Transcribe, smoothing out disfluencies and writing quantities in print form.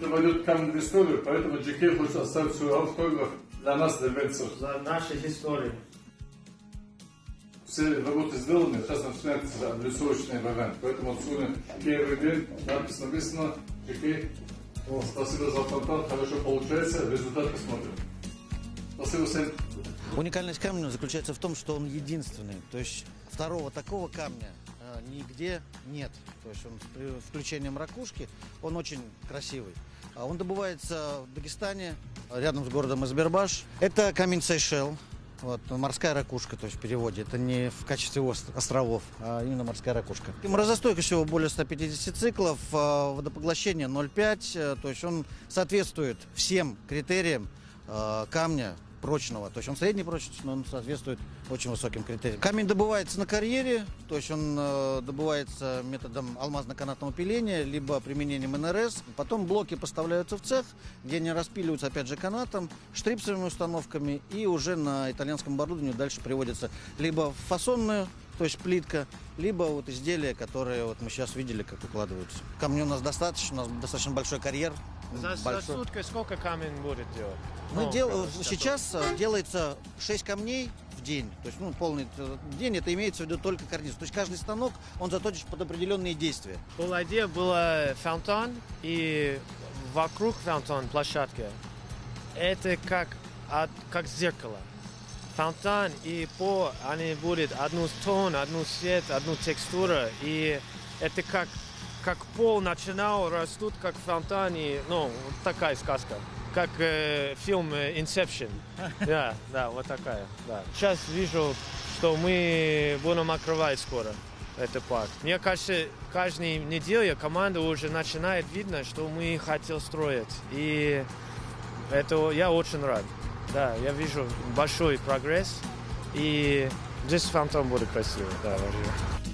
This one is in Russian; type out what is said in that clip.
это войдет камень в историю, поэтому Джекей хочет оставить свой автограф для нас, для венцев. За нашей историей. Все работы сделаны, сейчас начинается адресовочный вариант. Поэтому отсюда первый день надпись написано Джекей. Спасибо за фонтан, хорошо получается, результат посмотрим. Спасибо всем. Уникальность камня заключается в том, что он единственный. То есть второго такого камня нигде нет. То есть он с включением ракушки, он очень красивый. Он добывается в Дагестане, рядом с городом Избербаш. Это камень Сейшел. Вот, морская ракушка, то есть в переводе. Это не в качестве островов, а именно морская ракушка. И морозостойкость его более 150 циклов, водопоглощение 0,5. То есть он соответствует всем критериям камня прочного. То есть он средней прочности, но он соответствует очень высоким критериям. Камень добывается на карьере, то есть он добывается методом алмазно-канатного пиления, либо применением НРС. Потом блоки поставляются в цех, где они распиливаются опять же канатом, штрипсовыми установками, и уже на итальянском оборудовании дальше приводится либо в фасонную, то есть плитка, либо вот изделия, которые вот мы сейчас видели, как укладываются. Камней у нас достаточно большой карьер. За сутки сколько камень будет делать? Сейчас делается 6 камней в день. То есть полный день, это имеется в виду только карниз. То есть каждый станок, он заточен под определенные действия. В Булайде был фонтан, и вокруг фонтана площадка. Это как зеркало. Фонтан и пол, они будут одну тон, одну цвет, одну текстуру. И это как пол начинал растут, как фонтан. И, такая сказка. Как фильм Inception. Да, вот такая. Да. Сейчас вижу, что мы будем открывать скоро этот парк. Мне кажется, каждую неделю команда уже начинает видно, что мы хотим строить. И это я очень рад. Да, я вижу большой прогресс. И здесь фонтан будет красивый. Да, важно.